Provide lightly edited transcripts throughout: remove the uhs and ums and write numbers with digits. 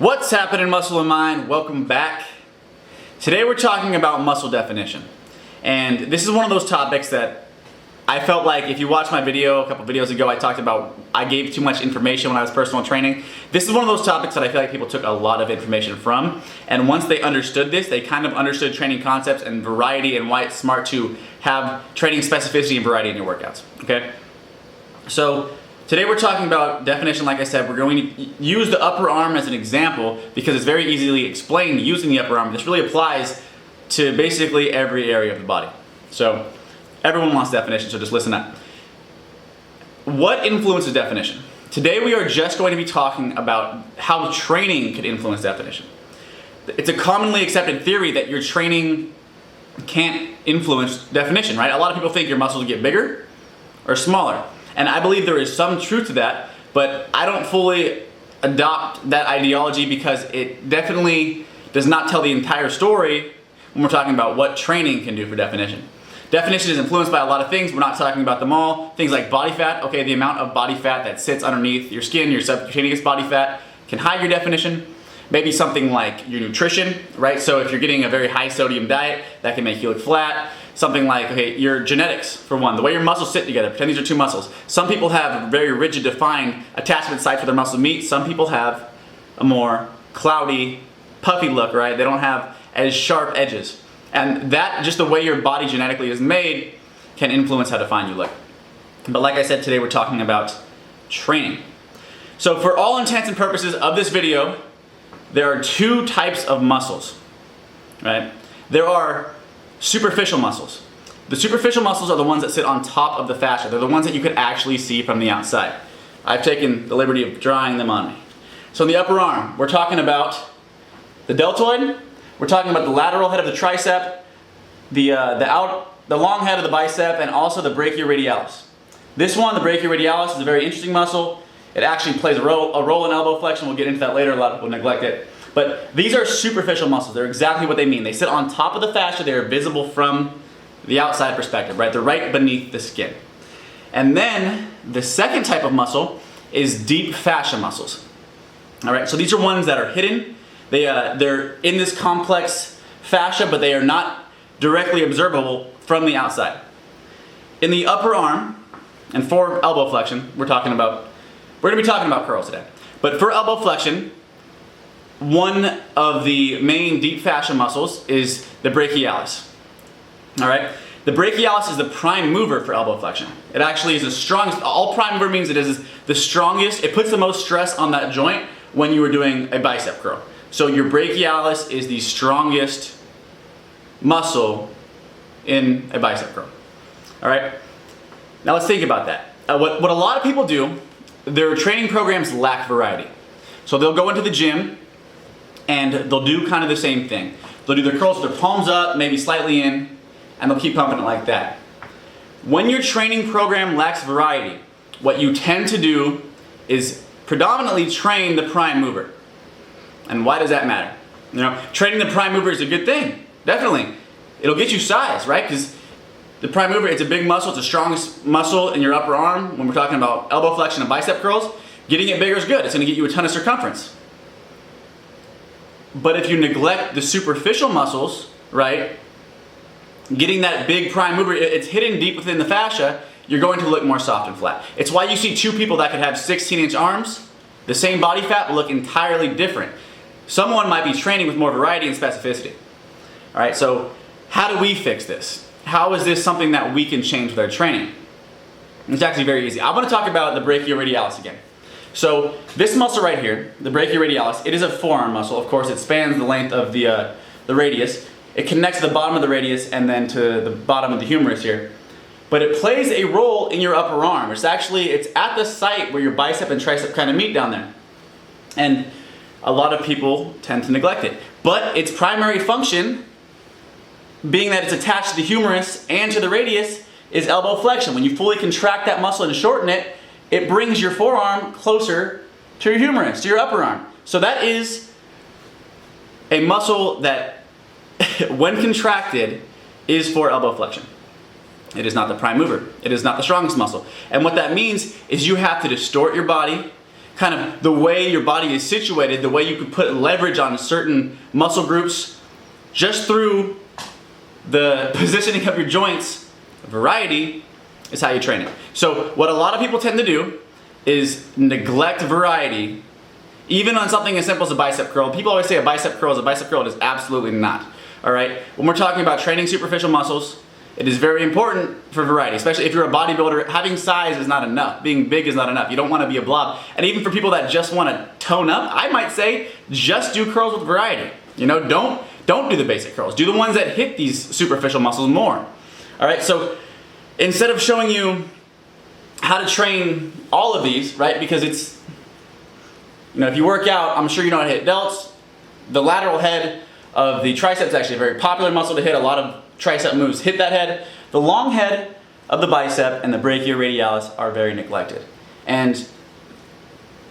What's happening, Muscle and Mind? Welcome back. Today we're talking about muscle definition. And this is one of those topics that I felt like if you watched my video a couple videos ago, I talked about I gave too much information when I was personal training. This is one of those topics that I feel like people took a lot of information from. And once they understood this, they kind of understood training concepts and variety and why it's smart to have training specificity and variety in your workouts. Okay? So today we're talking about definition. Like I said, we're going to use the upper arm as an example because it's very easily explained using the upper arm. This really applies to basically every area of the body. So everyone wants definition, so just listen up. What influences definition? Today we are just going to be talking about how training could influence definition. It's a commonly accepted theory that your training can't influence definition, right? A lot of people think your muscles get bigger or smaller. And I believe there is some truth to that, but I don't fully adopt that ideology because it definitely does not tell the entire story when we're talking about what training can do for definition. Definition is influenced by a lot of things. We're not talking about them all. Things like body fat. Okay, the amount of body fat that sits underneath your skin, your subcutaneous body fat, can hide your definition. Maybe something like your nutrition, right? So if you're getting a very high sodium diet, that can make you look flat. Something like, okay, your genetics, for one, the way your muscles sit together. Pretend these are two muscles. Some people have very rigid, defined attachment sites where their muscles meet. Some people have a more cloudy, puffy look, right? They don't have as sharp edges. And that, just the way your body genetically is made, can influence how defined you look. But like I said, today we're talking about training. So for all intents and purposes of this video, there are two types of muscles, right? There are superficial muscles. The superficial muscles are the ones that sit on top of the fascia. They're the ones that you could actually see from the outside. I've taken the liberty of drawing them on me. So in the upper arm, we're talking about the deltoid, we're talking about the lateral head of the tricep, the long head of the bicep, and also the brachioradialis. This one, the brachioradialis, is a very interesting muscle. It actually plays a role in elbow flexion. We'll get into that later. A lot of people neglect it. But these are superficial muscles. They're exactly what they mean. They sit on top of the fascia. They are visible from the outside perspective, right? They're right beneath the skin. And then the second type of muscle is deep fascia muscles. All right, so these are ones that are hidden. They're in this complex fascia, but they are not directly observable from the outside. In the upper arm, and for elbow flexion, we're going to be talking about curls today. But for elbow flexion, one of the main deep fascia muscles is the brachialis. All right? The brachialis is the prime mover for elbow flexion. It actually is the strongest. All prime mover means it is the strongest. It puts the most stress on that joint when you are doing a bicep curl. So your brachialis is the strongest muscle in a bicep curl. All right? Now let's think about that. What a lot of people do, their training programs lack variety. So they'll go into the gym and they'll do kind of the same thing. They'll do their curls with their palms up, maybe slightly in, and they'll keep pumping it like that. When your training program lacks variety, what you tend to do is predominantly train the prime mover. And why does that matter? You know, training the prime mover is a good thing, definitely. It'll get you size, right? Because the prime mover, it's a big muscle, it's the strongest muscle in your upper arm. When we're talking about elbow flexion and bicep curls, getting it bigger is good. It's going to get you a ton of circumference. But if you neglect the superficial muscles, right, getting that big prime mover, it's hidden deep within the fascia, you're going to look more soft and flat. It's why you see two people that could have 16-inch arms, the same body fat, but look entirely different. Someone might be training with more variety and specificity. All right, so how do we fix this? How is this something that we can change with our training? It's actually very easy. I want to talk about the brachioradialis again. So this muscle right here, the brachioradialis, it is a forearm muscle. Of course, it spans the length of the radius. It connects to the bottom of the radius and then to the bottom of the humerus here. But it plays a role in your upper arm. It's at the site where your bicep and tricep kind of meet down there. And a lot of people tend to neglect it. But its primary function, being that it's attached to the humerus and to the radius, is elbow flexion. When you fully contract that muscle and shorten it, it brings your forearm closer to your humerus, to your upper arm. So that is a muscle that, when contracted, is for elbow flexion. It is not the prime mover. It is not the strongest muscle. And what that means is you have to distort your body. kind of the way your body is situated, the way you could put leverage on certain muscle groups just through the positioning of your joints. Variety is how you train it. So what a lot of people tend to do is neglect variety, even on something as simple as a bicep curl. People always say a bicep curl is a bicep curl. It is absolutely not. All right? When we're talking about training superficial muscles, it is very important for variety, especially if you're a bodybuilder. Having size is not enough. Being big is not enough. You don't want to be a blob. And even for people that just want to tone up, I might say just do curls with variety. You know, don't do the basic curls. Do the ones that hit these superficial muscles more. All right, so instead of showing you how to train all of these, right, because it's, you know, if you work out, I'm sure you know how to hit delts. The lateral head of the tricep is actually a very popular muscle to hit. A lot of tricep moves hit that head. The long head of the bicep and the brachioradialis are very neglected. And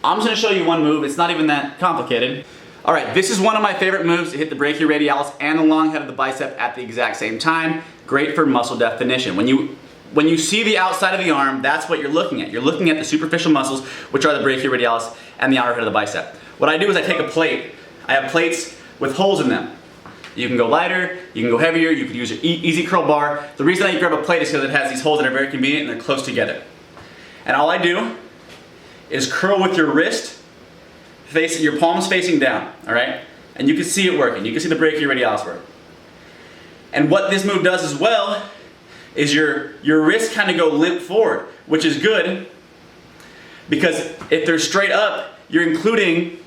I'm just going to show you one move. It's not even that complicated. All right, this is one of my favorite moves to hit the brachioradialis and the long head of the bicep at the exact same time. Great for muscle definition. When you see the outside of the arm, that's what you're looking at. You're looking at the superficial muscles, which are the brachioradialis and the outer head of the bicep. What I do is I take a plate. I have plates with holes in them. You can go lighter, you can go heavier, you could use your easy curl bar. The reason I grab a plate is because it has these holes that are very convenient and they're close together. And all I do is curl with your wrist, your palms facing down, all right? And you can see it working. You can see the brachioradialis work. And what this move does as well is your wrists kind of go limp forward, which is good because if they're straight up, you're including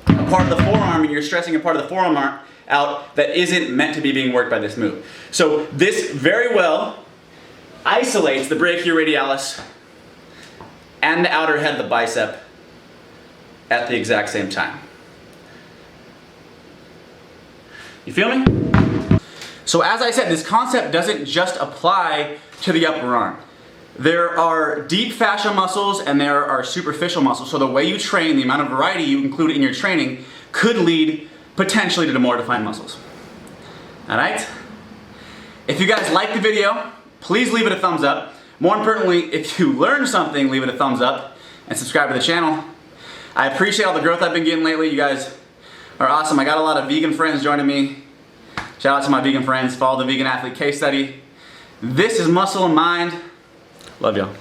a part of the forearm and you're stressing a part of the forearm out that isn't meant to be being worked by this move. So this very well isolates the brachioradialis and the outer head of the bicep at the exact same time. You feel me? So as I said, this concept doesn't just apply to the upper arm. There are deep fascia muscles and there are superficial muscles. So the way you train, the amount of variety you include in your training could lead potentially to the more defined muscles. All right? If you guys like the video, please leave it a thumbs up. More importantly, if you learned something, leave it a thumbs up and subscribe to the channel. I appreciate all the growth I've been getting lately. You guys are awesome. I got a lot of vegan friends joining me. Shout out to my vegan friends. Follow the Vegan Athlete case study. This is Muscle and Mind. Love y'all.